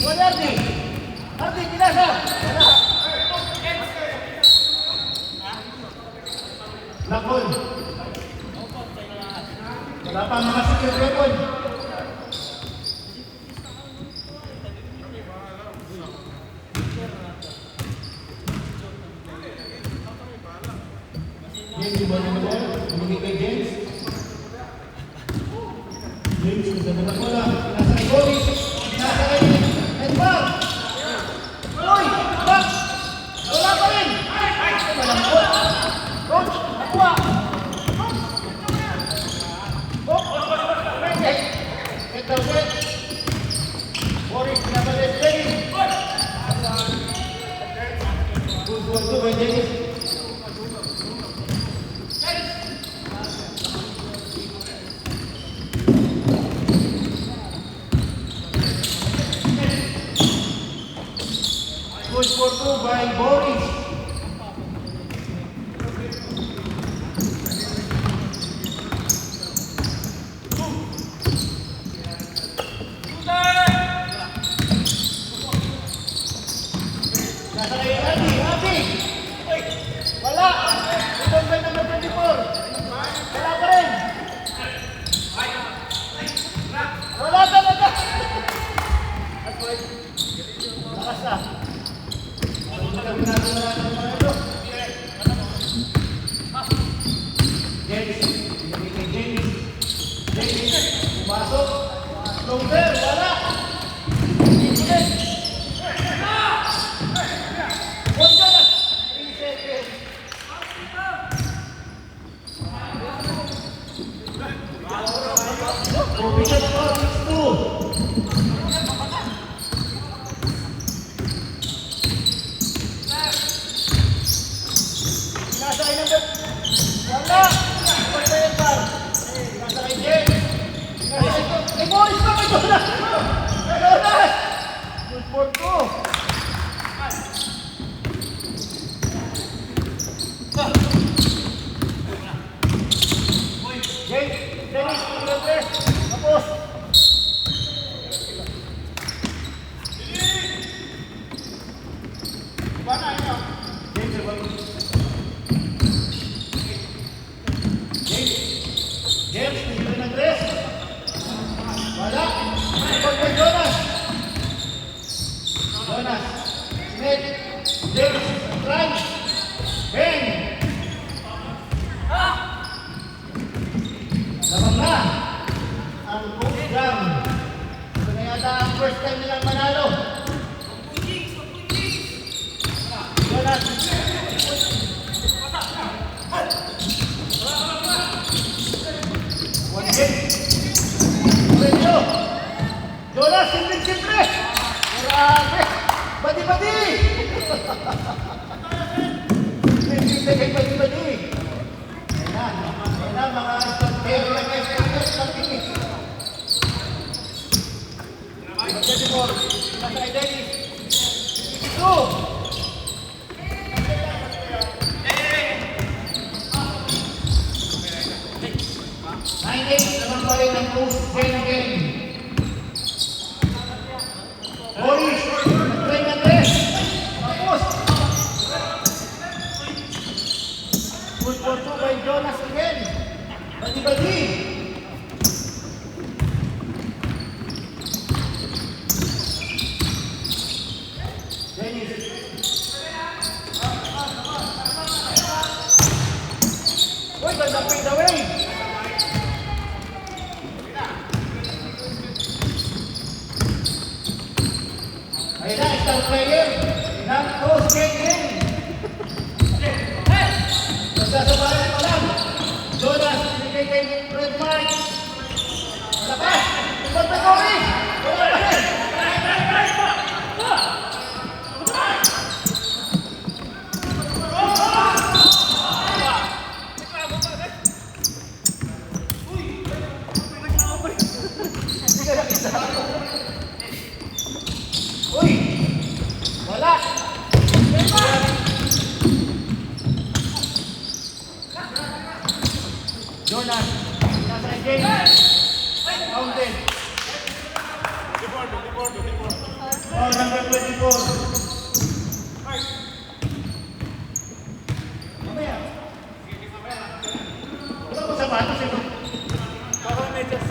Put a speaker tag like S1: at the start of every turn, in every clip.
S1: Ardi! Ardi, pinasa! Lakon. Wala pa mga secure weapon. James, iba naman yan. Bumigay kay James. James, ganda na pala. Nasa kay Boris. Nasa kay Edmar. Uy! Back! Wala pa rin! Malambot! Coach! Nakuha! Get down, get! Boris, pinabalit. James! Good work to by James. Good for two by Boris. Nasa kay Adi. Wala. Ito by number 24. Wala pa rin. Wala talaga. Lakas na. Pumasok. Longer, wala. Wala na. 3 seconds. Provision for 6-2. Nasa kay number. Wala. Nasa kay Edmar. Nasa kay James. Kay Boris pa, kay Jonas! Jonas! Good for two. James, Dennis, Dennis, tapos. James, hindi ng dress. Wala. Ikot kay Jonas. Jonas. Smith. James. Frank. Ben. Lamang na. Ang coach gang. Ito na yata ang first time nilang manalo. Jonas. One game. Medyo. Jonas, simple-simple. Grabe. Badi-badi. Simple-simple kay badi-badi. Ayan na mga stantero na kayo sa tinis. Mag-24. Nasa kay Dennis. 2. Naman pa rin ang post game. Boris, try na tres. Tapos. Good for two by Jonas again. Badi-badi. Dennis. Uy, ganda fade away. Ayan na, isang player ng post game. Magsasabayan pa lang. Jonas, binigay kay Red Mike. Malakas. Ikot na Cory. Wala pa rin. Uy! Wala! Jonas! Nasa kay James! Fountain! Foul number 24. Mamaya. Wala ko sapatos eh. Baka medyas.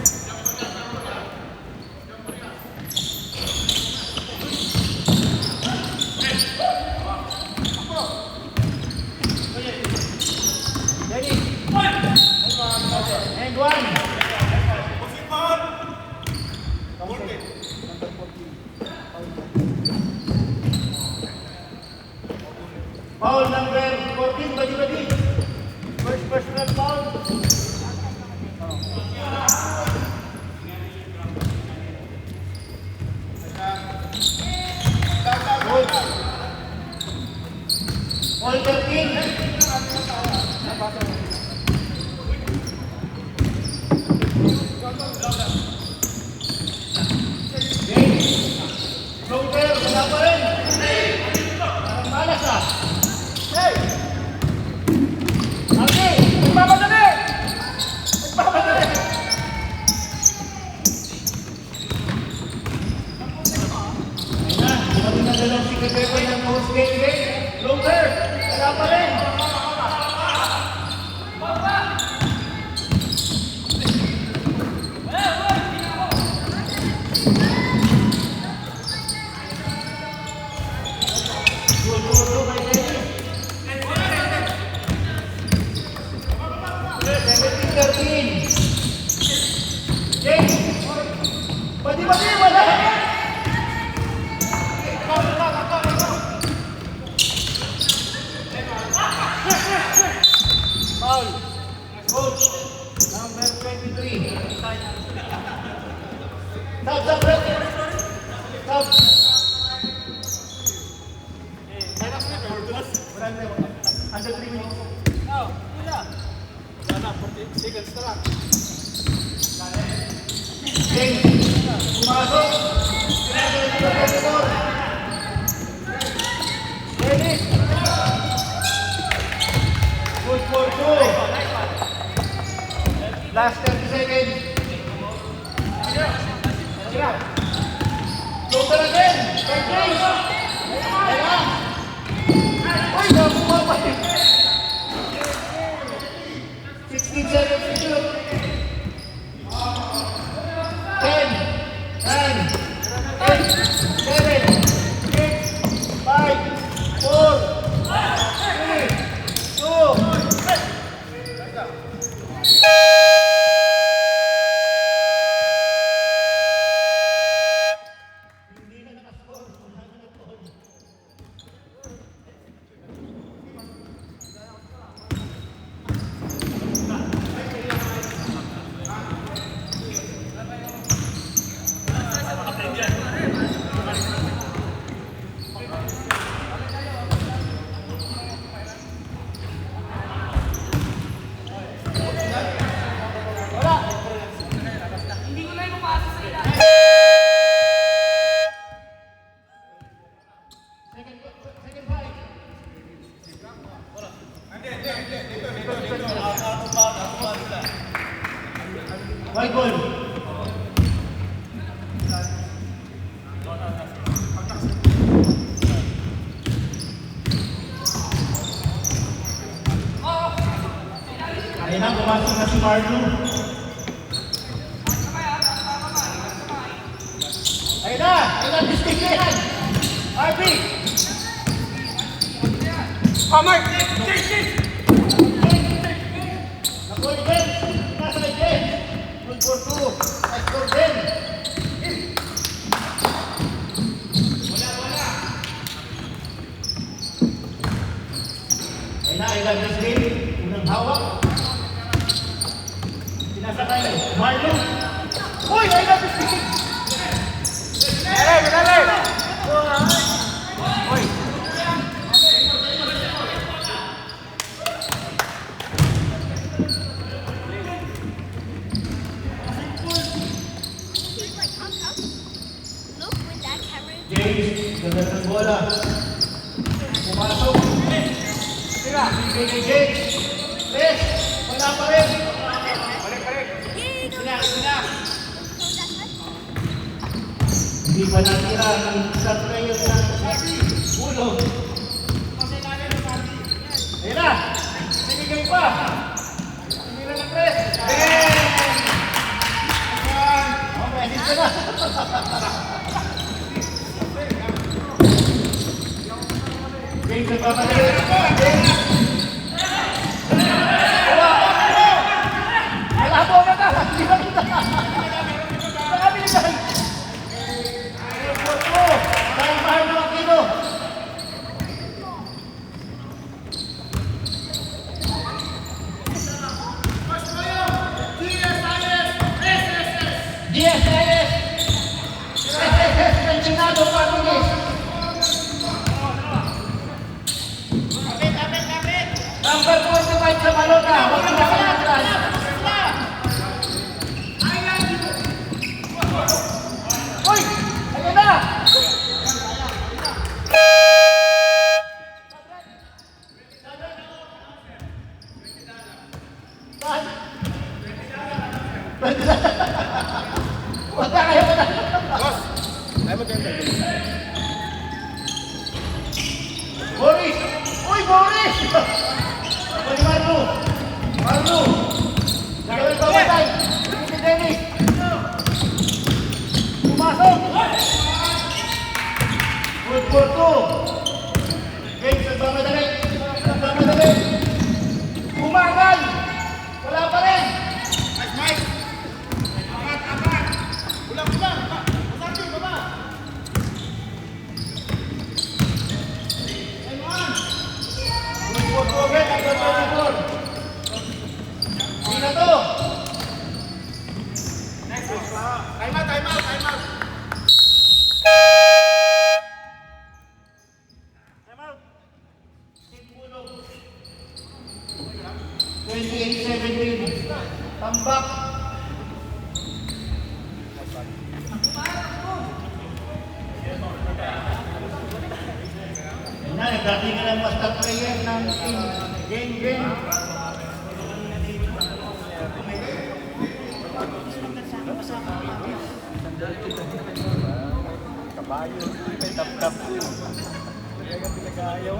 S1: Ready? And one. Foul number 14, badi-badi. First personal foul. Good. Foul 13. Floater, wala pa rin. Parang malas ah. Hey! Alki! Nagpapadali! Nagpapadali! Ayun na, dumating na dalawang si Katepoy ng post game. Floater, wala pa rin. Badi-badi, wala! Foul. Coach. Number 23. Stop, break. Stop. Under 3 minutes. Seconds na lang. Pumasok. Dennis. Good for 2. Last 30 seconds. Floater again. Third place. Ayan. Uy, nakuha pa eh. 16 seconds to shoot. 10, 9, 8, 7, 6, 5, 4, 3, 2, white ball. Ayun na, pumasok na si Marlo. Ayun na, mistake na yan. RP! Mark! Nakuha ni Ben. Nasa kay Ben. Good for 2. Nice for Ben. Ayun na, this game. Unang hawak. Sinasakay. Marlo. Uy, ayun na, this game. Dale! Uy. James, ganda ng bola. Pumasok. Tira, bigay James. Yes, wala pa rin. Balik. Sina. Hindi pa natira ng sa player ng ulo. Ayun na! Sinigay pa! Hindi na ng-press! Oh, message ka na! Game sa papadali! Wala po na ka! Hindi ba kita? Marami na tayo! Dahil mahal na ang kilo! DSIS! SSS Pensionado Families! Number 45 sa Balota! Huwag na kayo atras! Uy! Ayun na! Huwag na kayo na!
S2: Boss, ay maganda.
S1: Boris! Uy, Boris! Uy, Marlo! Marlo! Gagawin pa matay! Si Dennis! Pumasok! Good for two! Game, nagmamadali! Nagmamadali! Umagal! Wala pa rin!
S2: Mike, Mike! Apat, apat! Ulang, ulang! Masarti, baba!
S1: Good for two again! Number 24! Hindi na to!
S2: Next, next. Time out, time out, time out!
S1: Time out! Team Bulog. 28-17. Tambak. Yan na, nagdating ng master player ng team. Game.
S2: Kabayo, may tap-tap. Kaya ka pinag-ayaw.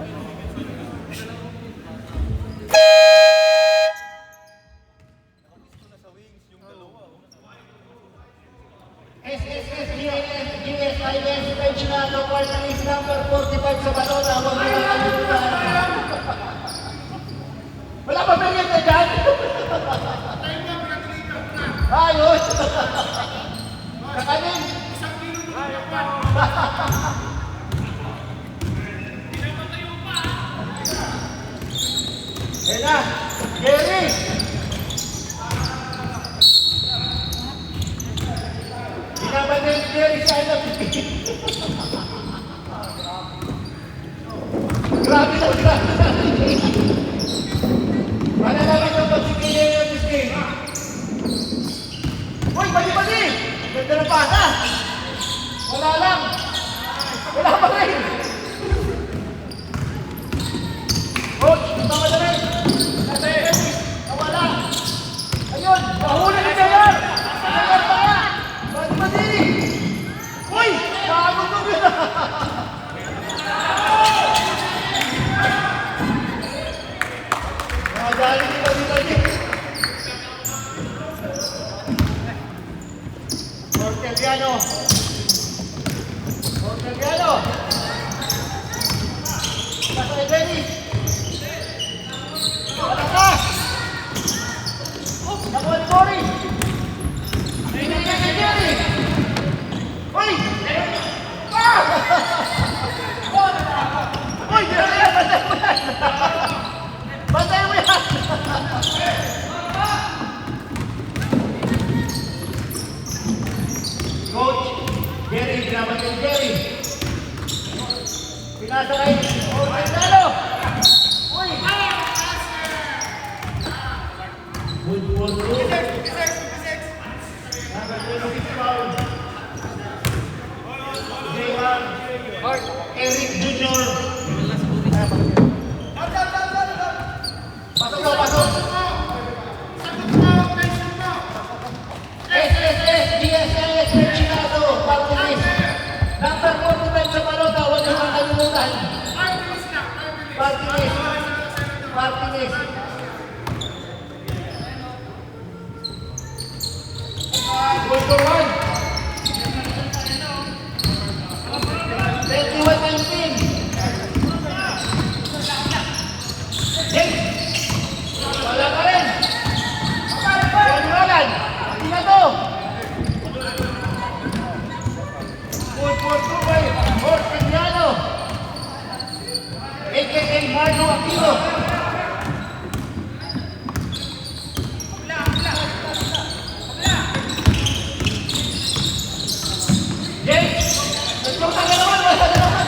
S1: SSS, GSIS, Pensionado, Quarterlist number 45 sa Balota. Huwag mo na kalimutan. Wala pa merienda dyan? Ayos! Kakanin! Ayan na! Gary! Binabanay ni Gary sa anak. Grabe na, grabe na. Wala naman yung pagsigilin yung miskin. Uy, bali-bali! Ganda ng pata! Wala lang! Wala pa rin! Coach, tama na rin! Nasa Eris, nawala! Ayun, mahuli na Jayan! Jayan pa nga! Bali-bali! Uy, bago ito yun! Madali ni bali-bali! Porteliano! Porteliano! Nasa Eris! Wala ka! Nakuha ni Boris! Binigyan ni Jerry! Uy! Ah! Uy! Jerry! Bantay mo yan! Bantay mo yan! Coach! Jerry! Binabantan Jerry! Pinasakay! Oh, Fernando! Uy! Good for two. Number 26 foul. J.R. Eric Jr. Pasok mo, pasok. SSS, GSIS, Pensionado, Partilis. kay Marlo Aquino. James! Nagtong ka naman! Wala na naman!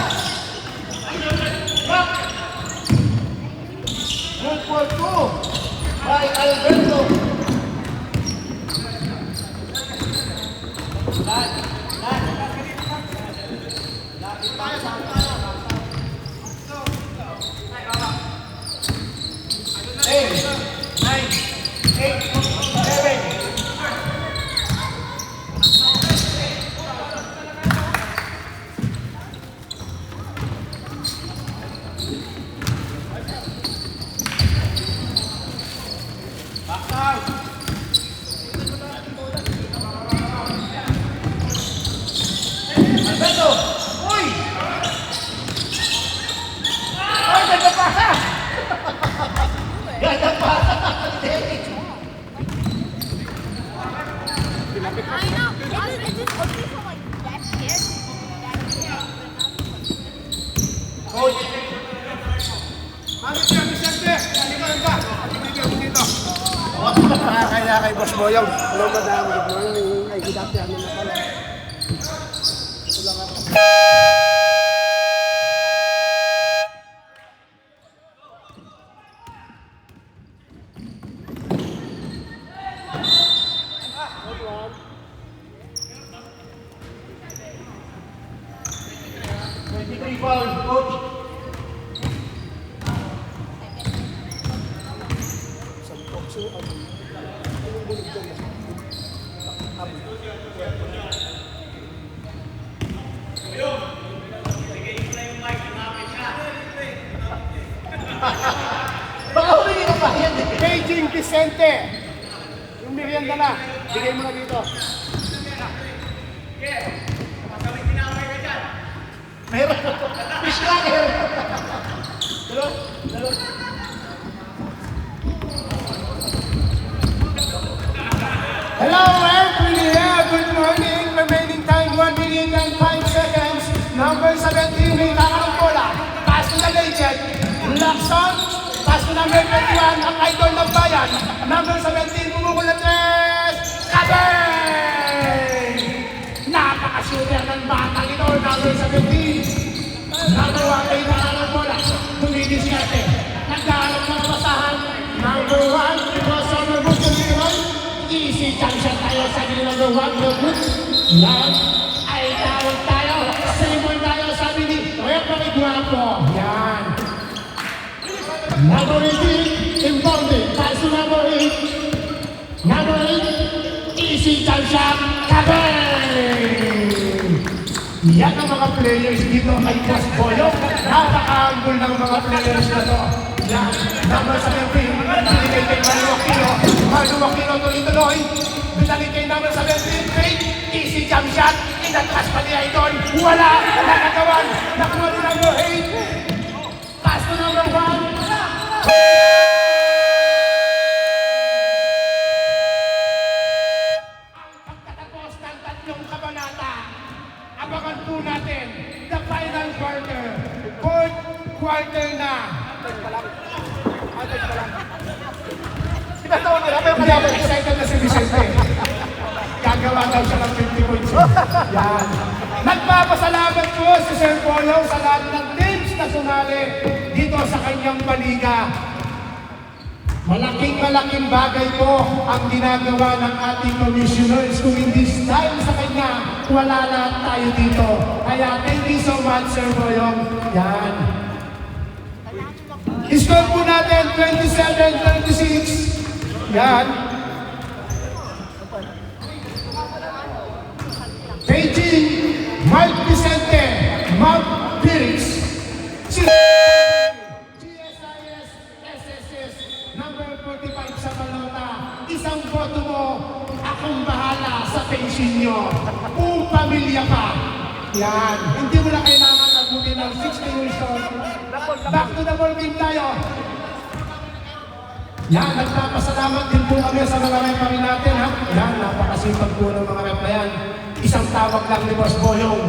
S1: Back! Good for two by Alberto. Eight, nine, eight, seven. Alberto! Uy! Ay, ganda pa! Ganda pa!
S3: I know. It just looks like that kid.
S1: Coach!
S2: Bakit siya, Vicente? Halika ka. Halika mo dito.
S4: Kaya kay Boss Boyong. Hello, madam. Good morning. Ay, good afternoon na pala. Ito lang ako.
S1: Foul, coach.
S4: Sampok. So, anong bulig ko mo?
S1: Baka humingi ng bayan eh.
S4: Beijing Vicente. Yung merienda na. Bigay mo na dito.
S1: Meron. Fish cutter. Dalo. Dalo.
S4: Hello, everybody. Good morning. Remaining time 1 minute and 5 seconds. Number 17, may kakarang bola. Pass to the legend. Lacson. Pass to number 21, ang idol ng bayan. Number 17, bumukul na 3. Kabay! Napaka-shooter ng batang ito. Number 17. Number 1, may kakarang bola. Tumidisyate. Nagkaharap ng basahan. Number 1, because of the book of the easy jump shot tayo sa gilid ng luwag. Yan ay tawag tayo. Simon tayo sabi ni Repa Guapo. Yan. Number 18, inbounding. Pass to number 8. Number 8, easy jump shot. Kabay! Yan ang mga players dito kay Boss Boyong. Napaka-anggol ng mga players na to. Yan. Number 17, binigay kay Mario Aquino. Mario Aquino tuloy-tuloy. Binalik kay number 17, great. Easy jump shot. Inatras pa niya ito. Wala. Nakagawan. Nakuha ni number 8. Pass to number 1. Ang pagkatapos ng tatlong kabanata, abangan po natin the final quarter. Fourth quarter na.
S1: Sinatawag nila. Pero
S4: Hindi, excited na si Vicente. Gagawa daw siya ng 50 points. Yan. Nagpapasalamat po si Sir Polo sa lahat ng teams na sumali dito sa kanyang paliga. Malaking bagay po ang ginagawa ng ating commissioners. Kung hindi dahil sa kanya, wala na tayo dito. Kaya thank you so much, Sir Boyong. Yan. I-score po natin 27-36. Yan. Beijing, Mark Vicente, Mark Felix. GSIS, SSS, number 45 sa balota. Isang boto mo, akong bahala sa pension nyo. Buong pamilya pa. Yan. Hindi mo na kailangan nabuti ng 60 years old. Back to the ball game tayo. Yan, nagpapasalamat din po kami sa mga referee natin, ha? Yan, napakasipag po ng mga rep na yan. Isang tawag lang ni Boss Boyong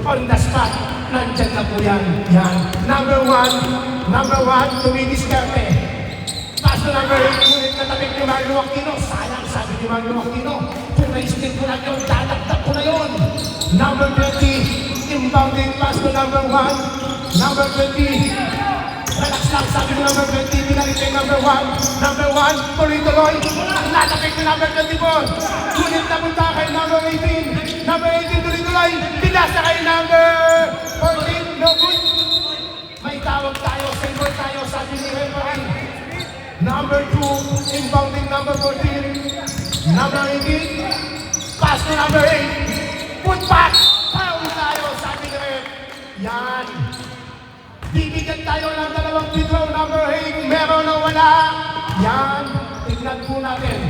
S4: on the spot. nandyan na po yan. Yan. Number one, tumidiskarte. Pass to number 8, ngunit natabik ni Mario Aquino. Sayang, sabi ni Mario Aquino. Kung na-spin ko lang yun, dadagdag ko na yun. Number 20, inbounding pass to number 1. Number 20, relax lang, sabi ni number 20, binalik kay number 1. Number 1, tuloy-tuloy. Natabik ni number 24. Ngunit napunta kay number 18. Number 18, tuloy-tuloy. Pinasa kay number 14. No good. May tawag tayo, single tayo, sabi ni referee. Number 2, inbounding number 14. Number 18, pass to number 8. Put back, foul tayo, sabi ni ref. Yan. Bibigyan tayo ng dalawang free throw, number 8. Meron o wala? Yan. Tignan po natin.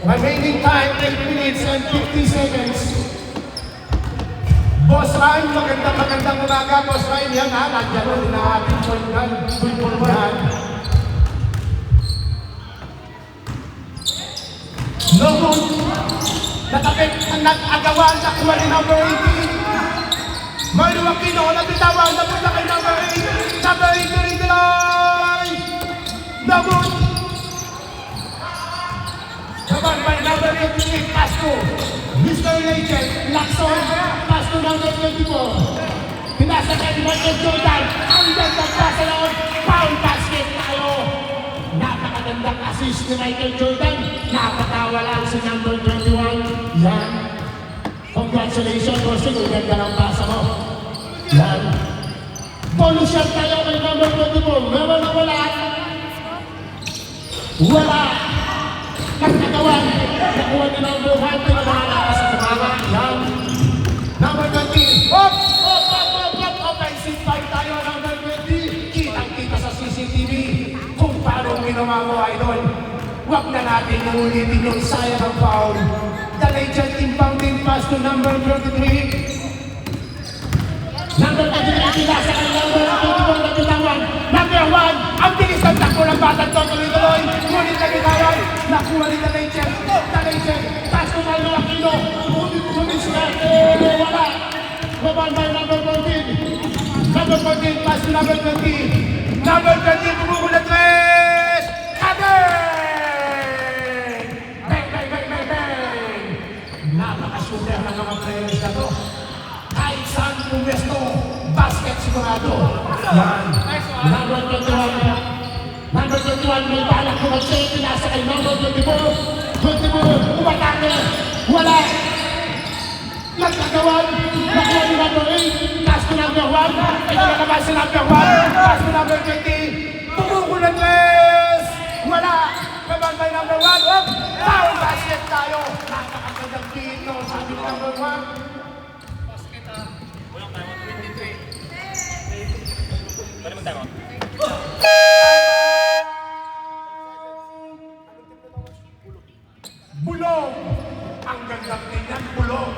S4: Remaining time, 8 minutes and 50 seconds. Boss Ryan, magandang umaga. Boss Ryan, yan ha. Nandiyan mo na ating point guard. Yan. No good. Natabik ang nag-agawan. Nakuha ni number 18. Mario Aquino, nabitawan. Napunta kay number 8. Number 8, tuloy-tuloy. No good. Naman by number 88, pass to Mr. Legend, Lacson, pass to number 24. Pinasa kay Michael Jordan, ang gandang pasa noon, foul basket tayo. Napakagandang assist ni Michael Jordan, napatawa lang si number 21. Yan. Congratulations, Bossing, ang ganda ng pasa mo. Yan. Bonus shot tayo kay number 24. Meron na wala? Wala. Nagkagawan, nakuha ni number 1, pinamahalakas sa tumama. Yan. Number 20, hop! Offensive fight tayo, number 20. Kitang-kita sa CCTV kung paano ginawa mo, idol. Huwag na natin ulitin yung sayang ng foul. The legend inbounding pass to number 33. Number 33, pinasa kay number 21 na bitawan. Number 1, ang bilis ng takbo ng batang to, tuloy-tuloy. Ngunit na bitawan, nakuha ni The Legend. The Legend, pass to Mario Aquino. Ngunit siya, wala. Babal by number 14. Number 14, pass to number 20. Number 20, bumubulat tres. Kadeng! Bang, bang, bang, bang, bang! Napaka-shooter ng mga players na to. Kahit saan pumesto, basket sigurado. Yan. Number 21. Number 21, may balak ko mag-shake. Pinasa kay number 24. 24, umatake. Wala. Nagkagawan. Nakuha ni number 8. Pass to number 1. Ito na naman si number 1. Pass to number 20. Tumukulan tres. Wala. Naman by number 1. Foul basket tayo. Napakagandang dito. Sabi ni number 1. Bulong! Ang gandang tingnan, bulong!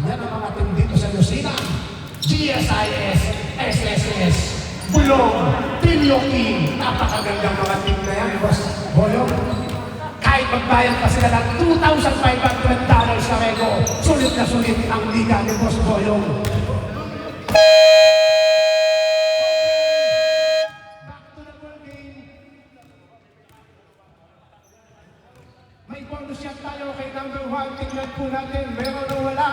S4: Yan ang mga team dito sa Lucena. GSIS, SSS, Bulong, Team Yoki. Napakagandang mga team na yan, Boss Boyong. Kahit magbayad pa sila ng $2,500 sa Rego, sulit na sulit ang liga ni Boss Boyong. May bonus shot tayo kay number 1. Tingnan po natin, meron o wala.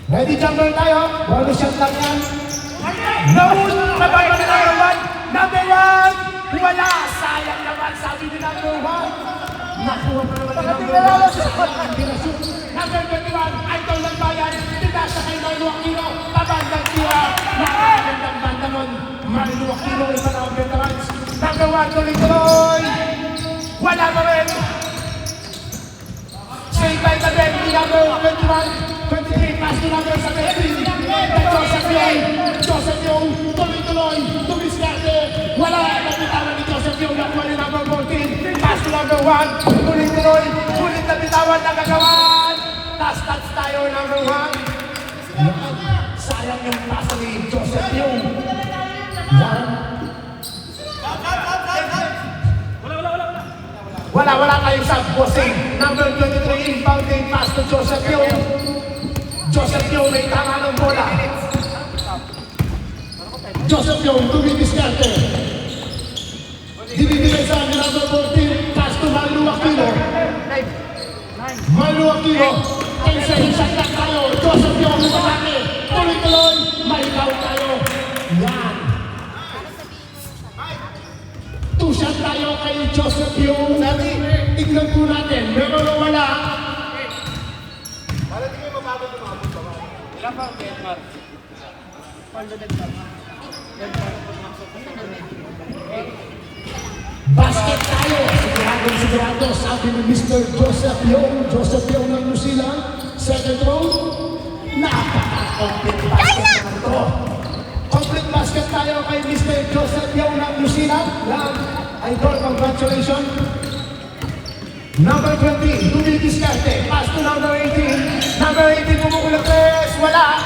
S4: Ready jumper tayo, bonus shot lang yan. Naun, nabay na number 1. Number 1, wala. Sayang naman, sabi ni number 1. Nakuha pa naman ang number 1. Number 21, idol ng bayan. Pinasa kay Mario Aquino. Pabandang tira. Napakagandang banda nun. Mario Aquino, isa na ang veterans. Number 1, tuloy-tuloy. Wala pa rin. Save by the bend. Number 21, 23, pass to number 17. Joseph Young, tuloy-tuloy. Tumiskarte. Wala. Nabitawan ni Joseph Young. Nakuha ni number 14. Pass to number 1. Tuloy-tuloy. Sulit na bitawan na gagawan. Touch tayo number 1. Sayang yung pasa ni Joseph yung. Yan. Wala tayong sub, bossing. Number 23, inbounding pass to Joseph yung. Joseph yung may tama ng bola. Joseph yung tumidiskarte. Dinibigay sa amin number 14, pass to Malu Aquino. Malu Aquino. 10 seconds lang tayo. Joseph yung lumatake. Tuloy-tuloy, mailaw tayo. Yan. Two-shot tayo kay Joseph yung. Tignan po natin. Meron o wala.
S2: Para di kayo mababot yung mga punto.
S1: Ilan pa ang Denmark? Paldo Denmark.
S4: Basket tayo. Sigurado, sabi ni Mr. Joseph Yung. Joseph Yung ng New Zealand. Second row. Napaka-complete basket naman ito. Complete basket tayo kay Mr. Joseph Yung ng New Zealand. Yan. Idol, congratulations. Number 20, Louis Discarte. Pass to number 18. Number 18, pumukulang tres. Wala.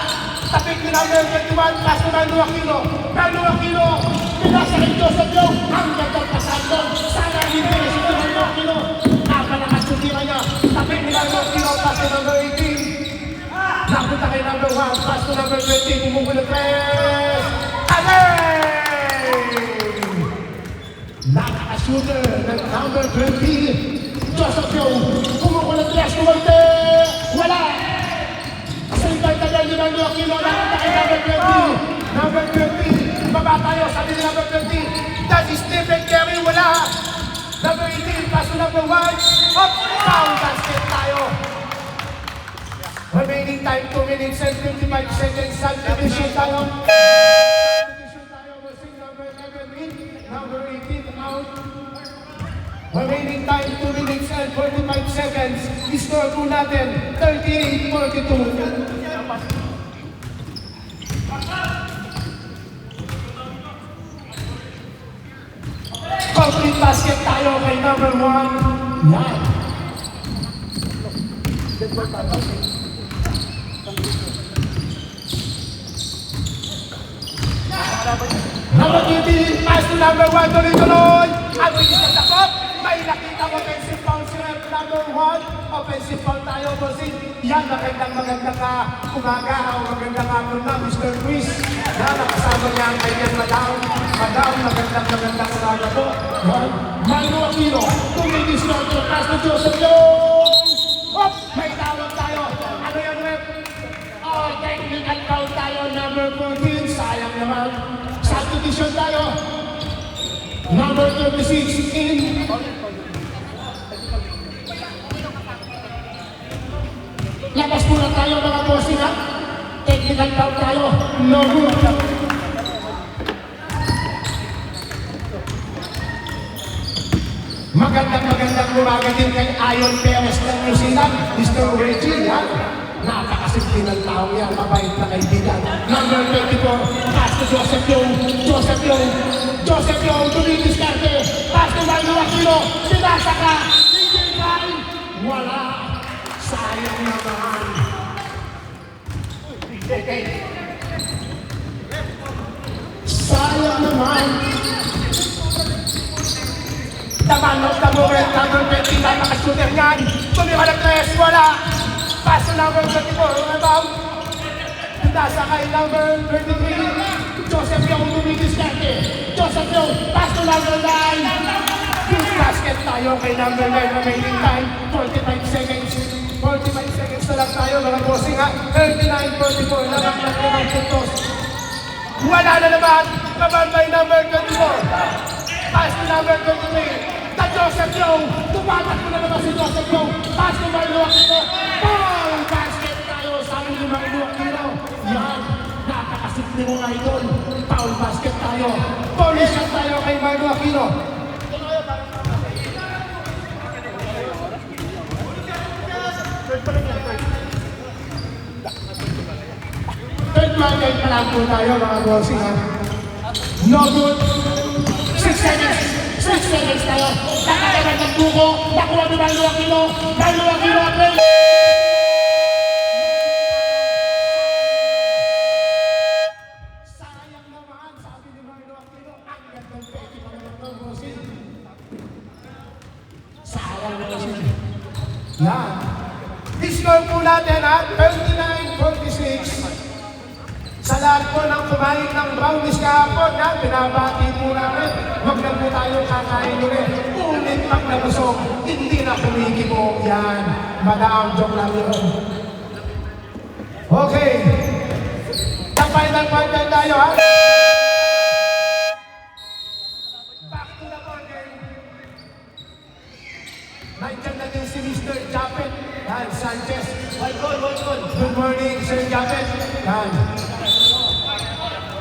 S4: Tapik ni number 21. Pass to Malu Aquino. Malu Aquino. Pinasa kay Joseph Yung. Ang gandang pasan doon. Sana hindi si Malu Aquino. Napalakas yung tira niya. Tapik ni Malu Aquino. Pass to number 18. Napunta kay number 1. Pass to number 20. Pumukulang tres. Alay! Nakaka-shooter ng number 20. Joseph Yung, kumukulang tres, kumante! Wala! Sintay-tagal ni Malu Aquino, nakita kay number 20. Number 20, baba tayo, sabi ni number 20. That is Stephen Curry, wala! Number 18, pass to number 1. Up! Foul basket tayo! Remaining time, 2 minutes and 55 seconds. Subdivision tayo. Subdivision tayo, wasing number 11 in. Number 18 out. Remaining time, 2 minutes and 45 seconds. I-score po natin, 38-42. Complete basket tayo kay number 1. Yan. Number 20, pass to number 1, tuloy-tuloy. Ang bilis ng takot. May nakita offensive foul si rep number 1. Offensive foul tayo, bossing. Yan, magandang umaga o magandang hapon na, Mr. Chris. Yan, nakasama niya ang kanyang madam. Madam, magandang umaga po. Yan, Malu Aquino. Tumigis na ito, pass to Joseph Yung. Hop, may tawag tayo. Ano yung rep? Oh, technical foul tayo, number 14. Sayang naman. Subdivision tayo. Number 36 in. Labas muna tayo mga bossing ha. Technical foul tayo. No good. Magandang umaga din kay Ayon Perez ng New Zealand. Mr. Reggie ha. Napakasimple ng tao yan, mabait na kaibigan. Number 24, pass to Joseph Yung. Joseph Yung. Joseph Yung, tumidiskarte. Pass to Malu Aquino. Sinasa ka. DJ Fine. Wala. Sayang naman. Sayang naman. Tamanok, tamuret, number 20, napaka-shooter niyan. Tumira ng tres, wala. Pass to number 24, rebound. Nasa kay number 23, Joseph Yung tumidiskarte. Joseph Yung, pass to number 9. Huge basket tayo kay number 9, remaining time, 45 seconds. 45 seconds na lang tayo, mga bossing ha. 39-44, nabaklat na ng puntos. Wala na naman, kabantay number 24. Pass to number 23. Joseph Yung, tumatak mo na naman si Joseph Yung. Pass to Malu Aquino. Foul basket tayo, sabi ni Malu Aquino. Yan, napakasimple mo nga ito. Foul basket tayo. Bonus shot tayo kay Malu Aquino. Third market pa lang po tayo mga bossing ha. No good. 6 seconds. 6 seconds tayo. Nakagalan ng buko. Nakuha ni Malu Aquino. Malu Aquino. natin at 39-46. Sa lahat po ng kumain ng brownies kahapon na binabati po namin, huwag na po tayo kakain ulit. Ulit pag nabusog, hindi na kumikibo. Yan, madam, joke lang yun. Okay. Sa final partner tayo, ha? Back to the ball game. Nandiyan na din si Mr. Japet. Yan, Sanchez.
S1: White ball, white ball.
S4: Good morning, Sir Japet. Yan.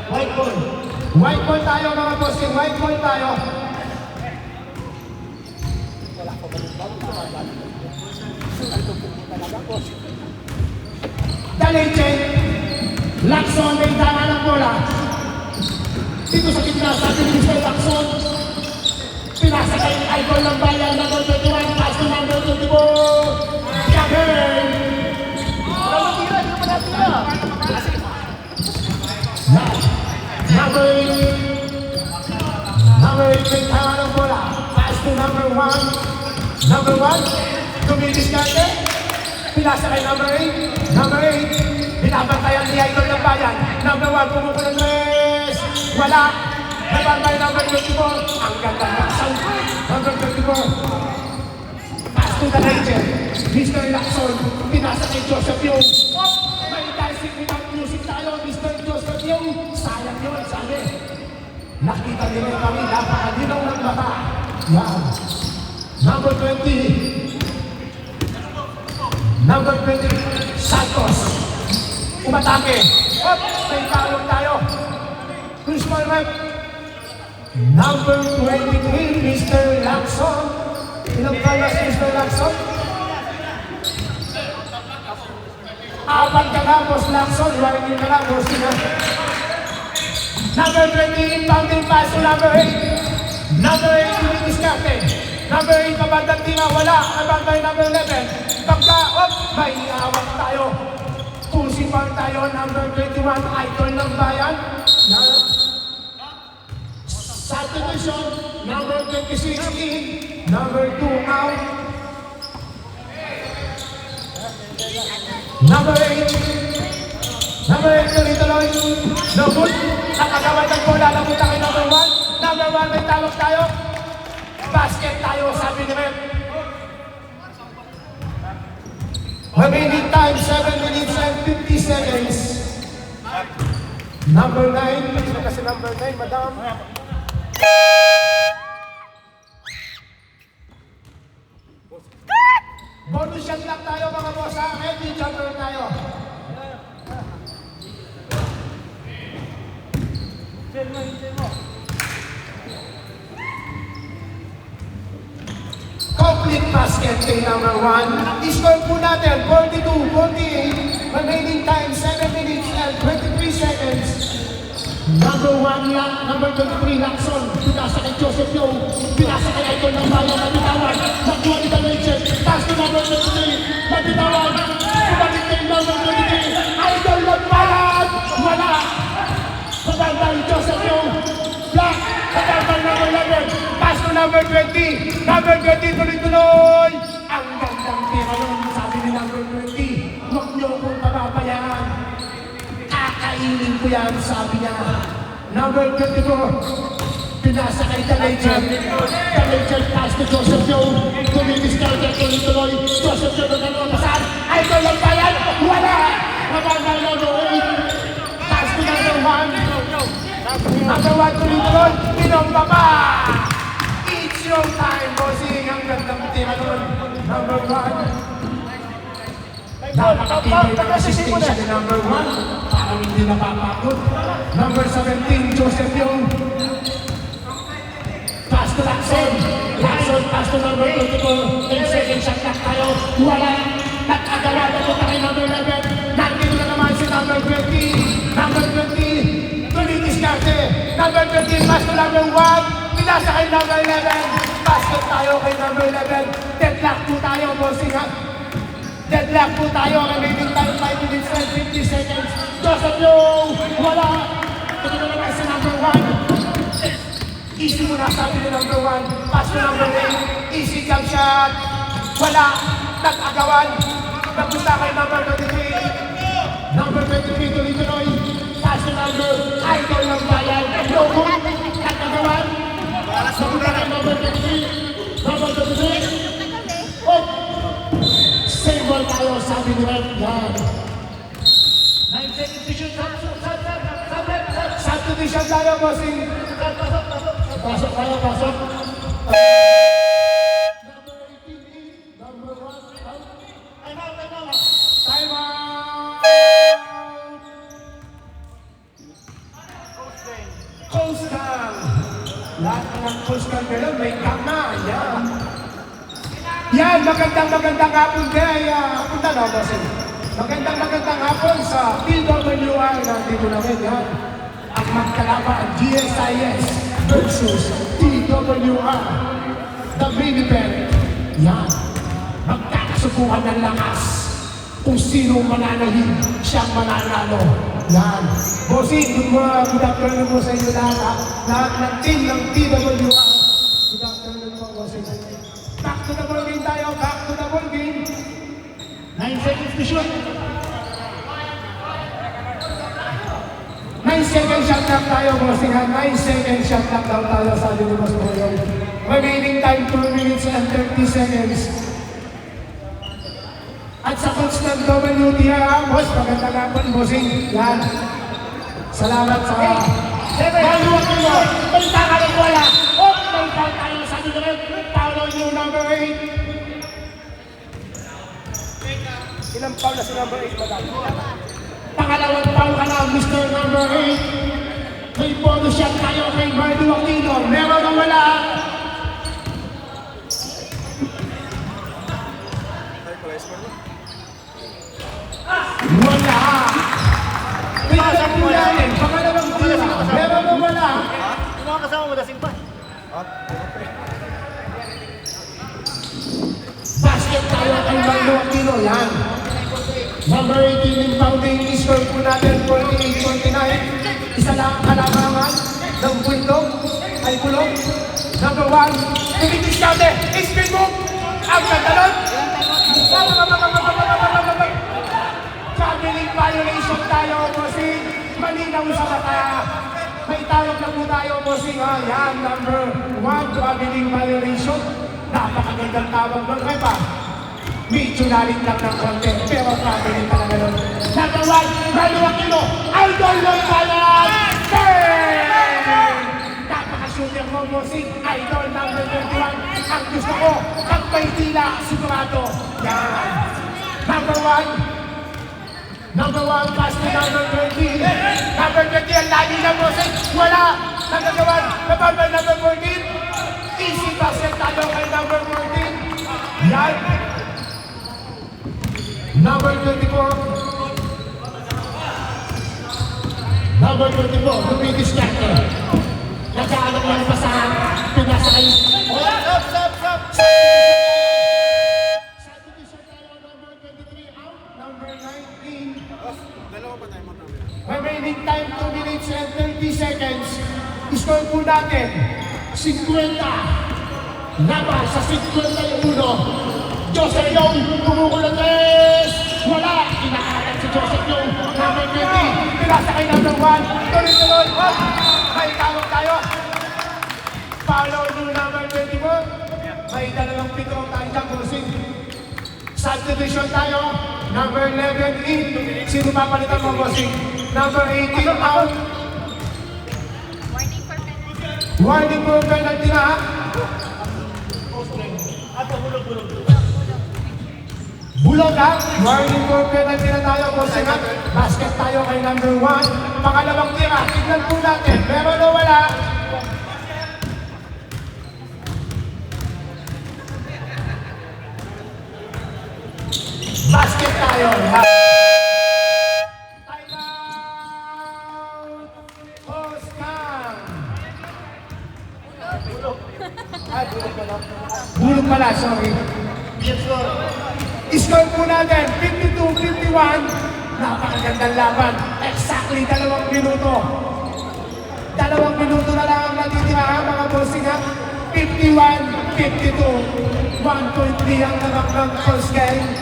S1: White ball.
S4: White ball tayo mga bossing, white ball tayo. Daliche, Lacson, may tama ng bola. Dito sa gitna, sabi ni Mr. Lacson. Pinasa kay Idol ng Bayan, number 21, pass to number 24. Jagger!
S1: Wala matira, hindi naman natira.
S4: Number 8, may tama ng bola. Pass to number 1. Number 1, tumidiskarte. Pinasa kay number 8. Number 8, binabantayan ni Idol ng Bayan. Number 1, pumupunan tres. Wala. Nabantay number 24. Ang ganda ng sound. Number 24. Pass to the legend. Mr. Lacson, pinasa kay Joseph Yung. May dancing without music tayo, Mr. Joseph Yung. Sayang yun, sabi. Nakita nila kami, napakadinaw ng mata. Yan. Number 20. Number 20, Santos. Umatake. Up, may talong tayo. Christmas rep. Number 23, Mr. Lacson. Ilang kalas, Mr. Lacson? Apat ka na, Boss Lacson. Waring ka na, Boss Ina. Number 20, inbounding pass to number 8. Number 8, tumidiskarte. Number 8, kabandang tina, wala. Kabandang number 11. Pagka, may awak tayo. Pushing ball tayo, number 21, Idol ng Bayan. Substitution, number 26 in, number 2 out. Number 8. Number 8, tuloy-tuloy. No good. Nakagawad ng bola, napunta kay number 1. Number 1, may tawag tayo. Basket tayo, sabi ni Rep. Remaining time, 7 minutes and 50 seconds. Number 9. Sino kasi number 9, madam? Bonus shot lang tayo mga boss, ha? Heavy jumper tayo. Complete basket kay number 1. Score po natin, 42-48. Remaining time, 7 minutes and 23 seconds. Number 1 lang, number 23, Lacson. Pinasa kay Joseph Yung. Pinasa kay Idol ng Bayan, nabitawan. Nakuha ni Daliche. Pass to number 23, nabitawan. Kumalik kay number 23, Idol ng Bayan. Wala. Pabantay, Joseph Yung. Black. Pabantay number 11. Pass to number 20. Number 20, tuloy-tuloy. Ang gandang tira nun, sabi ni number 20. Huwag niyo kong pababayaan. Kakainin ko yan, sabi niya. Number 24, pinasa kay Daliche. Daliche, pass to Joseph Yung. Tumidiskarte, tuloy-tuloy. Joseph Yung ang nalampasan. Idol ng Bayan, wala. Nabangay number 8. Pass to number 1. Number 1, tuloy-tuloy. Pinomba pa. It's your time, bossing. Ang gandang tira nun. Number 1. Napakatibay ng assistation ni number 1. Parang hindi napapagod. Number 17, Joseph Yung. Pass to Lacson. Lacson, pass to number 24. 10 seconds shot clock tayo. Wala. Nag-agala na po kay number 11. Nandito na naman si number 20. Number 20, tumidiskarte. Number 20, pass to number 1. Pinasa kay number 11. Basket tayo kay number 11. Deadlock po tayo, bossing ha. Deadlock po tayo, remaining time 5 minutes and 50 seconds. Joseph Yung, wala. Ito na naman si number 1. Easy mo na, sabi ni number 1. Pass to number 8. Easy jump shot. Wala. Nag-agawan. Napunta kay number 23. Number 23, tuloy-tuloy. Pass to number, idol ng bayan. Logo, katagawan. Napunta kay number 23. Number 23. Oh! Save ball tayo, sabi ni Rep. Yan.
S1: 9 seconds to shoot.
S4: Substitution tayo, bossing. Pasok tayo, pasok. Number 18, number 1, out. Time out! Coastal! Lahat ng coastal ngayon, may kama. Yan. Yan, magandang hapon kaya. Punta na, bossing. Magandang hapon sa PWR ng dito namin. Yan. Ang magkalaban, GSIS versus TWR. The main event. Yan. Magkakasubukan ng lakas. Kung sino mananahim, siyang mananalo. Yan. Bossing, good afternoon po sa inyo lahat. Lahat ng team ng TWR. Good afternoon po, bossing. Back to the ball game tayo. Back to the ball game.
S1: 9 seconds to shoot.
S4: 9 second shot clock tayo, bossing ha. 9 second shot clock daw tayo sa atin ni Boss Boyong. Remaining time 2 minutes and 30 seconds. At sa coach ng WTR, boss, magandang hapon, bossing. Yan. Salamat sa... Maluwag nyo! May taka ng bola! Oh, may foul tayo sa atin ni Rep. Paulo nyo, number 8. Ilang foul na si number 8, madam? Pangalawang foul ka na, Mr. Number 8. May bonus shot tayo kay Mardu Aquino. Meron o wala? Wala! Pinasang mo namin, pangalawang tira. Meron o wala?
S1: Yung mga kasama mo, dasing pa.
S4: Basket tayo kay Mardu Aquino. Yan. Number 18 impounding, score po natin 48-49. Isa lang ang kalamangan ng punto ay kulong. Number 1, tumitis natin, spin move, ang katalon. Traveling violation tayo, bossing. Malinaw sa mata. May tawag na po tayo, bossing. Yan, number 1, traveling violation. Napakagandang tawag ng repa. Medyo nalit lang ng konti, pero traveling talaga nun. Number 1, Mardu Aquino, idol ng bayan! Napaka-shooter mo, bossing, idol number 21. Ang gusto ko, ang may tila, sigurado. Yan. Number 1, pass to number 20. Number 20, ang lagi na, bossing. Wala. Nagagawan, nababay number 14. Easy basket tayo kay number 14. Yan. Number 24. Number 24, Lumitis Carter. Nagkaanak lang pa sa pinasakay.
S2: Stop!
S4: Substitution tayo, number 23 out. Number 19.
S2: Dalawa pa tayo mag-number.
S4: Remaining time 2 minutes and 30 seconds. Score po natin 50. Laban sa 51. Joseph Young, pumukulang tres! Wala! Kinakalat si Joseph Young. Number 20, pinasa kay number 1. Tuloy-tuloy! May tawag tayo. Follow nyo number 24. May dalawang pitong tayo dyan, bossing. Substitution tayo. Number 11 in. Sino papalitan mo, bossing? Number 18 out.
S3: Warning for penalty.
S4: Warning for penalty na, ha? Bulog ha? Warning for penalty na tayo, bossing ha? Basket tayo kay number 1. Pangalawang tira, tignan po natin. Meron o wala? Basket tayo. Ha? Time out! Oscar! Bulog pala, sorry.
S1: Yes, sir.
S4: Score po natin, 52-51. Napakagandang laban. Exactly 2 minuto. 2 minuto na lang ang natitira ha, mga bossing ha. 51-52. 1.3 ang namak ng first game.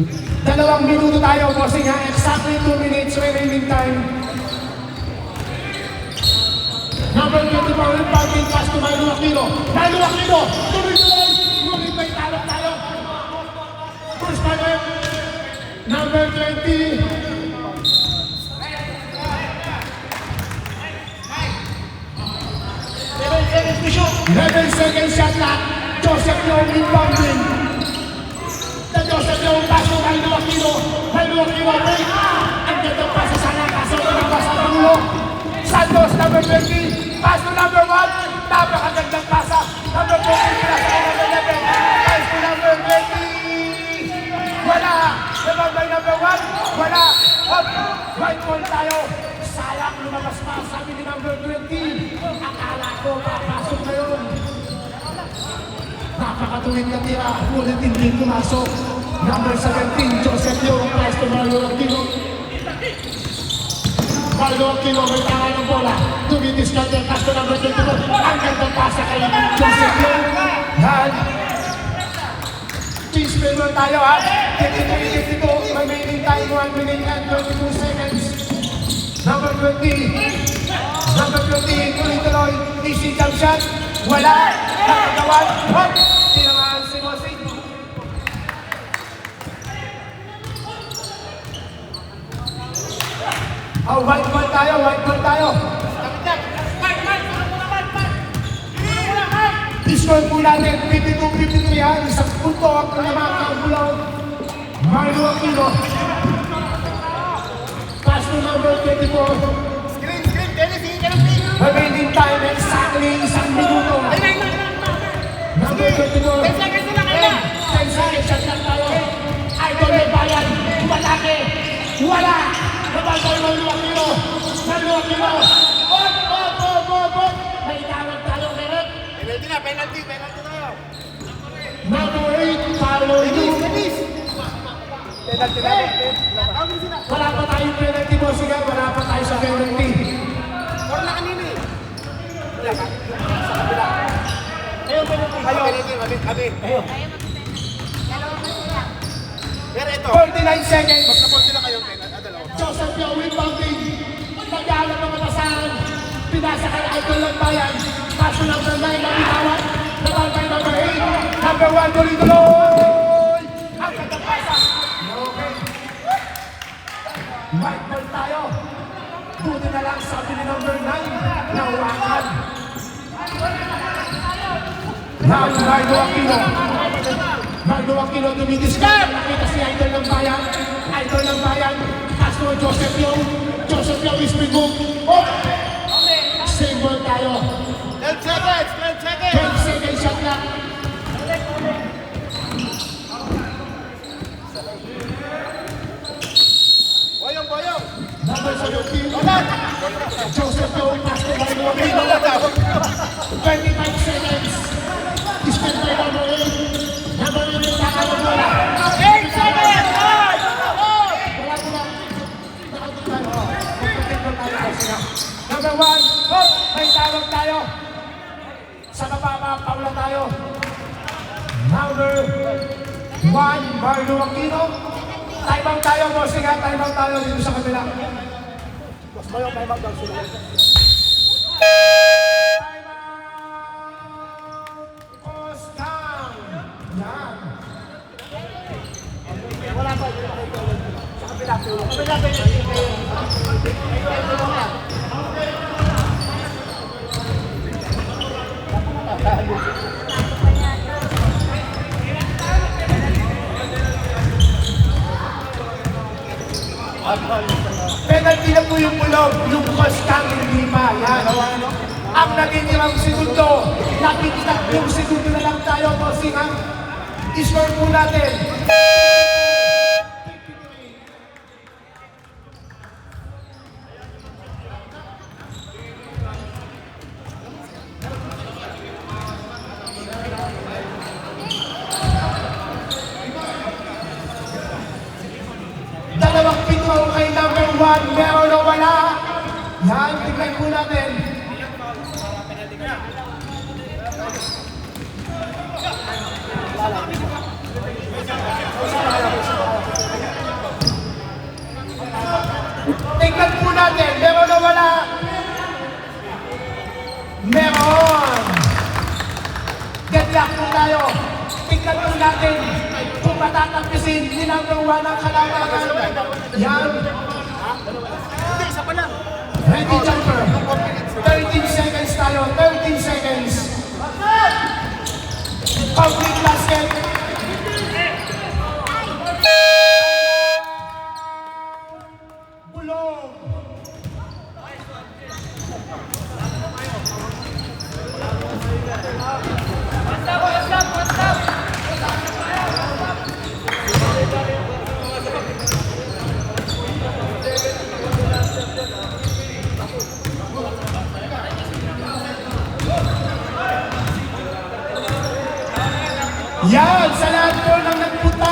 S4: 2 minuto tayo, bossing ha. Exactly 2 minutes remaining time. Number 24, rebounding pass to Milo Aquino. Milo Aquino, tuloy-tuloy. Ngunit may talong tayo. First time, number 20.
S1: 7 seconds to shoot.
S4: 11 seconds shot clock. Joseph Young rebounding. The Joseph Young pass to Milo Aquino. Milo Aquino, break. Ang ganda pa sa sana. Kaso pinabas ang pangulo. Santos, number 20. Pass to number 1. Napakagandang pasa. Number 20. Pass to number 11. Pass to number 20. Wala. Naman by number 1. Wala. Hop. Right point tayo. Sayang lumabas pa. Sabi ni number 20. Akala ko papasok na yun. Napakatuwid na tira. Ngunit hindi pumasok. Number 17. Joseph Young. Pass to Mario Aquino. Mario Aquino may tangan ng bola. Tumidiskarte ang pass to number 24. Ang gandang pasa kay Joseph Young. Yan. Cheese spinner tayo ha. 53-52. Remaining time 1 minute and 22 seconds. Number 20. Number 20. Tuloy-tuloy. Easy jump shot. Wala. Nakagawan. Hop. Tinamaan si Mosing. Oh, white ball tayo. White ball tayo. I-score po natin, 52-53 yan, isang punto ang naman ang bulaw. Mario Aquino. Pass to number 24.
S2: Screen, Dennis, hindi ka lang screen.
S4: Remaining time, exactly isang minuto. Number 24.
S2: 10 seconds na lang kayo.
S4: 10 seconds, shot lang tayo. Idol may bayan, malaki, wala. Nabagay Mario Aquino. Mario Aquino. Op. May tawag tayo, Derek.
S2: Penalty na, penalty tayo.
S4: Number 8, Paolo Yu.
S2: Dennis. Penalty na.
S4: Wala pa tayong penalty, bossing. Wala pa tayo sa penalty.
S2: Or na kanina eh. Wala ka? Sa kabila. Ayun, penalty. Ayun. Kami.
S3: Ayaw mag-send.
S2: Pero ito,
S4: 49 seconds.
S2: pag napon sila kayo, dalawa.
S4: Joseph Young rebounding. Nag-aalam ng matasahan. Pinasa kay Idol ng Bayan. Kaso number 9 na bitawan. Nabantay number 8. Number 1, tuloy-tuloy. Ang katapasa. Okay. White ball tayo. Buti na lang sabi ni number 9. Nawakan. Now, Margo Aquino. Margo Aquino tumidiskart. Nakita si Idol ng Bayan. Idol ng Bayan. Kaso Joseph Young. Joseph Young is bigong. Oh! Same ball tayo.
S2: 12 seconds, 12 seconds.
S4: 12 seconds shot lang.
S2: Boyong.
S4: Number 17. Joseph Young. Pass to Margo Aquino. 25 seconds. Spin by number 8. Number 8 yung kakalaw bola.
S2: 8 seconds.
S4: Number 1, oh, may tawag tayo. Sa mababa, paula tayo. Number 1, Mario Aquino. Time out tayo, bossing ha. Time out tayo dito sa kabila. Boss Mayo, time out daw sila. Time out! Pause down. Yan.
S1: Wala pa. Sa kabila.
S4: Penalty na po yung bulog, yung Costang hindi pa. Yan. Ang naging segundo, nakikita yung segundo na lang tayo, bossing ha. I-score po natin. Dalawang pito kay number 1, meron o wala. Yan, tignan po natin. tayo. Tingnan po natin kung matatampisin ni number 1 ang kalamangan. Yan.
S2: Hindi, isa pa lang.
S4: Ready, jumper. 13 seconds tayo. 13 seconds. Complete basket. Bulong. Yan, sa lahat po ng nagpunta.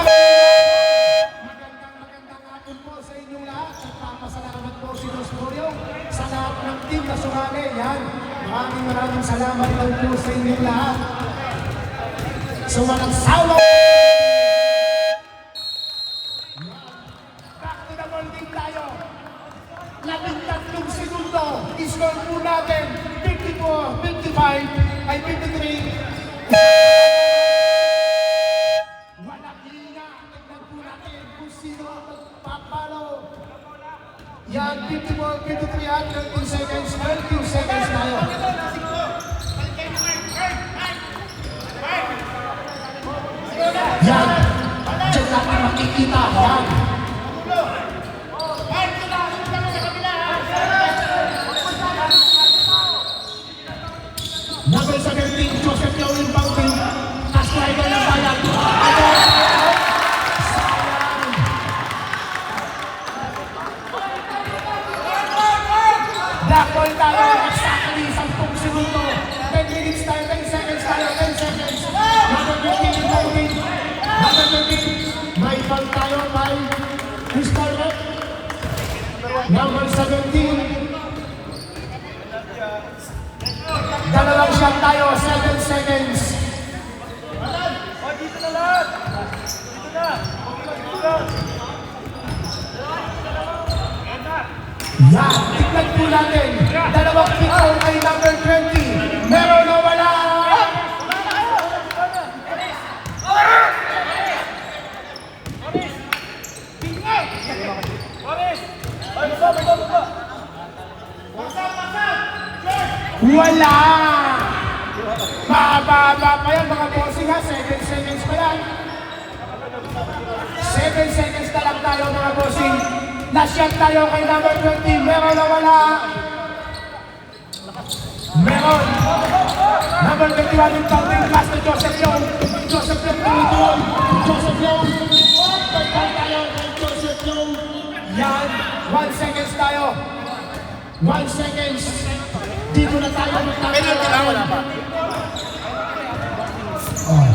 S4: Magandang hapon po sa inyong lahat. Nagpapasalamat po si Rostorio sa lahat ng team na sumali. Yan, maraming salamat lang po sa inyong lahat. So walang sawa. Back to the ball game tayo. 13 segundo. I-score po natin 54, 55, ay 53. Walang hina. Tignan po natin kung sino ang magpapalo. Yan, 54, 53 at 13 seconds. 12 seconds tayo. Yan. Diyan natin makikita. Yan. Number 17, Joseph Yao inbounding. Ka-striker ng bayan. Sayang. Black ball tayo. Exactly 10 segundo. 10 minutes tayo. 10 seconds tayo. 10 seconds. Number 15 inbounding. Number 15. May ball tayo. May Crystal Red. Number 17. Dalawang shot tayo, 7 seconds.
S1: Dito na lahat! Dito na!
S4: Yan, tignan po natin. Dalawang picture kay number 20. Meron na wala. Wala! Mababa pa yan mga bossing ha, 7 seconds pa yan. 7 seconds na lang tayo mga bossing. Na-shot tayo kay number 20. Meron na wala. Meron. Number 21 yung counting pass ni Joseph Young. Joseph Young tuloy. Joseph Young. Pagkal tayo kay Joseph Young. Yan. 1 seconds tayo. 1 seconds. Dito na tayo magkakaroon.
S2: Penalty lang, wala pa.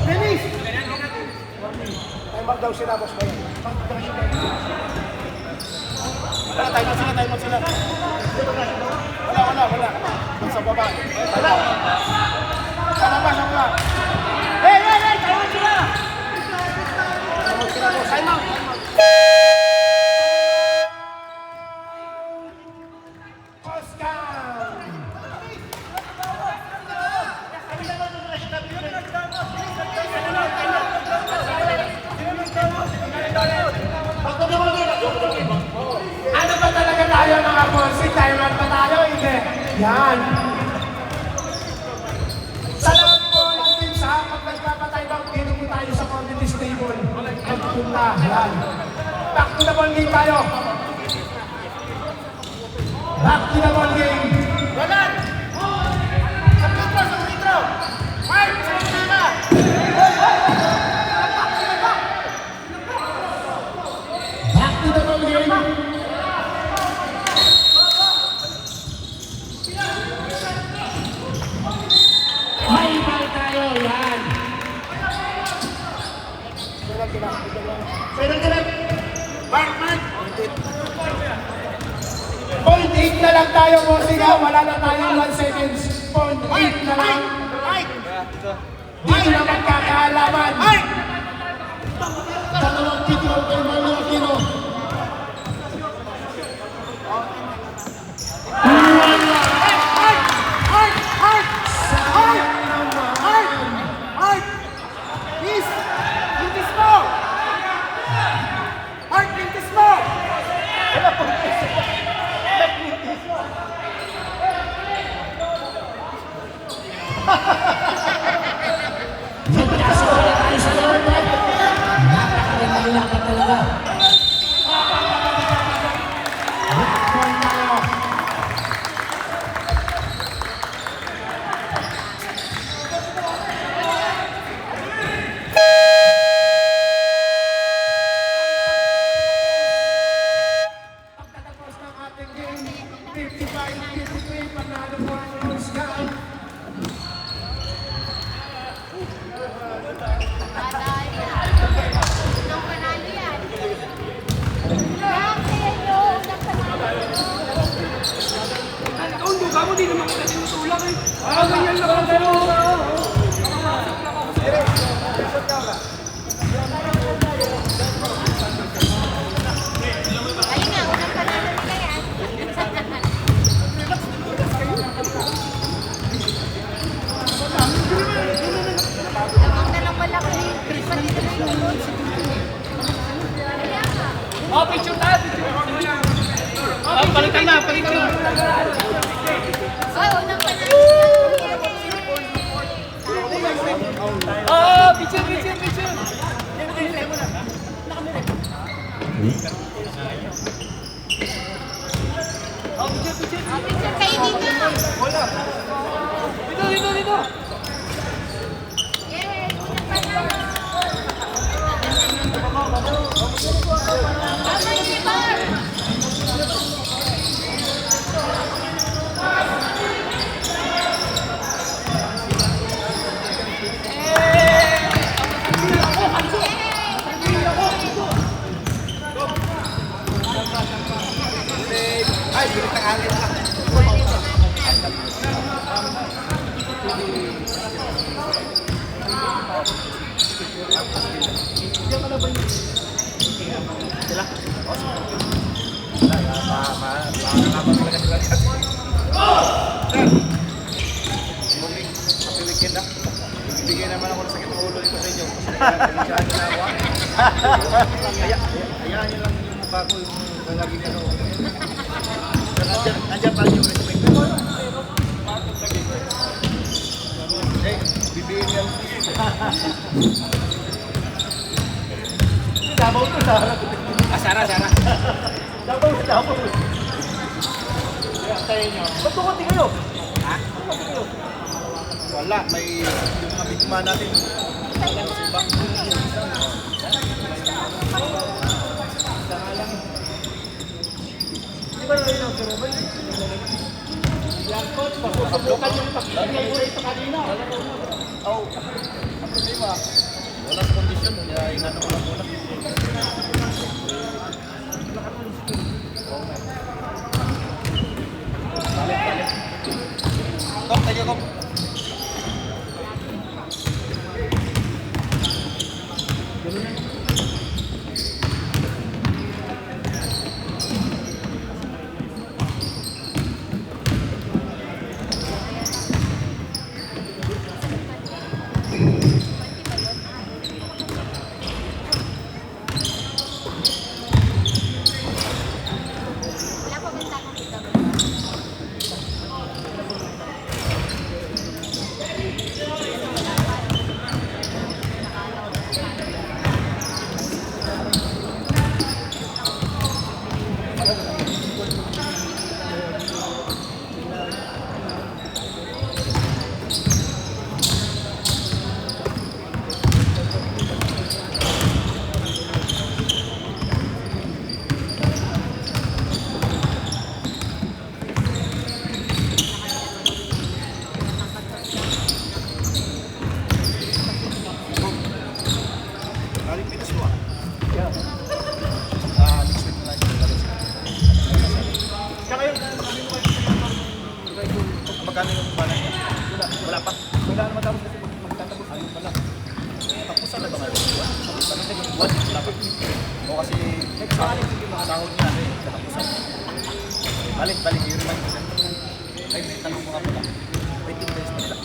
S4: Finish!
S2: Time out daw sila, boss. Wala, time out sila, time out sila. Wala. Sa baba. Time out. Sa baba, sa baba.
S1: Hey! Time out sila!
S2: Time out sila, boss. Time out.
S4: Oscar! Ano ba talaga tayo mga bossing? Timer pa tayo? Hindi. Yan. Sa lahat po ng team sa pag nagpapatay bang dito po tayo sa competitive table. Magpunta. Yan. Back to the ball game tayo. Back to the ball game.
S2: Roland! Sa pitro! Mark! Sa pitro!
S4: Back to the ball game. May ball tayo. Yan.
S1: Penalty lang!
S2: Mark!
S4: Point 8 na lang tayo, bossing ha. Wala na tayong 1 seconds. Point 8 na lang. Dito na magkakaalaman. Dalawang pitro kay Mario Aquino. Sayang naman.
S2: Oh, picture tayo, picture. Oh, palitan na, palitan na.
S3: Ay, unang panalo.
S2: Oh, picture, picture, picture. Oh, picture, picture.
S3: Picture kayo dito.
S2: Dito, dito, dito.
S3: Yes, unang panalo. Tama si Bar.
S2: Ay, bilit ng alin lang.
S1: Happy weekend ah. Bigyan naman ako ng sakit ng ulo dito sa inyo. Kasi na ako. Hayaan nyo lang yung mukha ko, yung lagi nyo. Nandiyan pa yung respect. Eh, bibihin yan. Dabaw to sa harap.
S2: Sara, Sara.
S1: Dabaw. Kaya tayo nyo. Ba't tukunti kayo?
S2: Ha?
S1: Tukunti kayo. Wala, may yung mga biktima natin. Di ba yun ang sirabay? Yan coach, pasusubukan yung pag-ibigay ko rito kanina. Oh, ang problema, walang kondisyon, kaya inano ko lang muna. Balik. Kop, tayo kop.
S3: Wala pa bang tanong dito?
S1: Galing Pinas mo ah. Next week na lang yung galing. Tsaka yun, magkano yung balan niya? Wala pa. Wala naman tapos kasi magtatapos. Ayun pala. Tapusan na ba kayo? Wala pa. O kasi sahod niya katapusan. Balik. I-remind ko siya. Ay, may tanong ko nga pala. 20 days pa nila.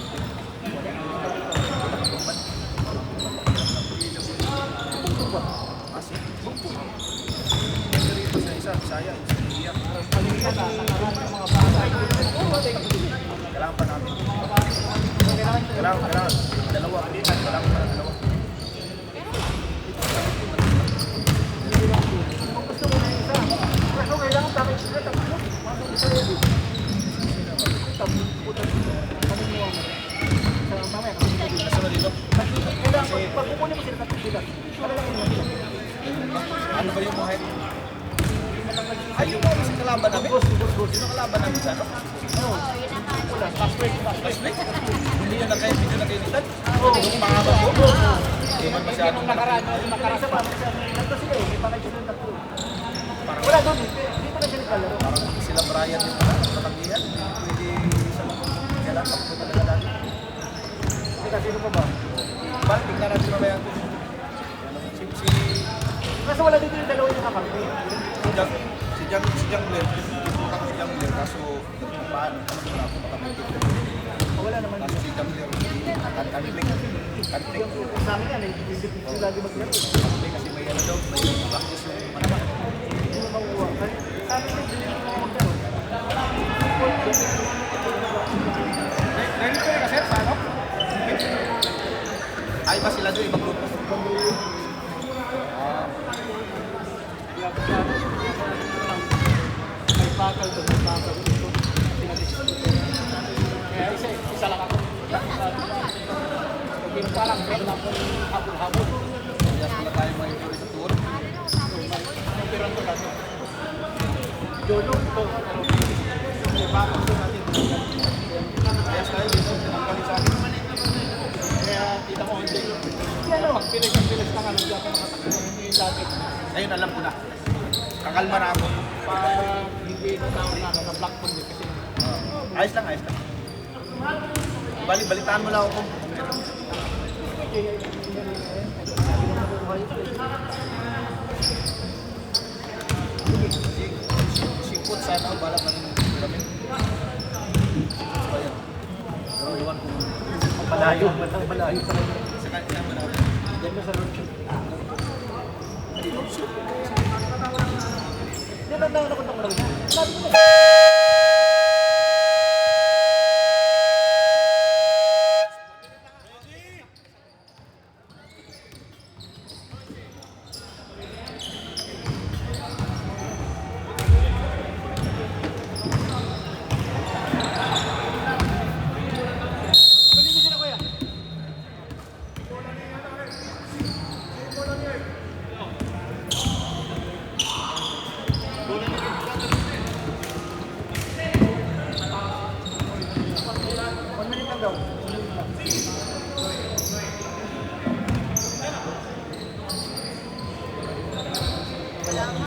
S1: Saya, iyak. Kailangan pa namin. Kailangan. Dalawa. Kailangan pa na dalawa. Pero kailangan sa akin sila tatlo. Kasunod dito. Kailangan, pag kukunin mo sila tatlo sila. Ano ba yung mga ay, yung mga sa kalaban namin? Sino kalaban namin sa ano?
S3: Oo, yun ang panalo.
S1: Last week. Hindi yun na kayo, hindi na kayo nitan? Oo. Yung mga habang ko? Hindi man masyadong nakaraan. Nakaraan sa pamang siya. Nagto sila eh, hindi pa kayo sila tatlo. Wala doon eh, hindi pa kayo sila kalaro. Parang sila Brian yung katangihan. Pwede sa kailan tapos talaga natin. Teka, sino pa ba? Parang tignan natin mamaya ito. Kaso wala dito yung dalawa yung kakampi. Si Jungler, pumunta ko si Jungler, kaso paano? Wala ako makamit. Wala naman. Kaso si Jungler, conflict. Sa amin yan, hindi lagi maglaro. Kasi may ano daw, may practice yung ano ba?
S2: bakal doon, may bakal dito. Kaya isa lang ako. Hindi mo parang meron akong habol-habol. Kaya pala tayo may sa tour. Pero ito lang. Jolo, ito. May bakal doon natin. Kaya tayo dito, ang kami sa akin. Kaya kita mo, hindi. Pag pilis na nga, hindi ako makatakbo. Hindi dati. Ngayon alam ko na. Kakalma na ako. Pag hindi natawag na ako, na-block ko din kasi.
S1: Ayos lang, ayos lang. Balitaan mo lang ako kung meron. Sipot sana ako balak natin ng pyramid. Pero iwan ko.
S2: Malayo sa kanya.
S1: Sa kanya mo na.
S2: Diyan ka sa road shoot. Hindi, road shoot. Hindi, nagdawan ako ng road. Sabi ko na.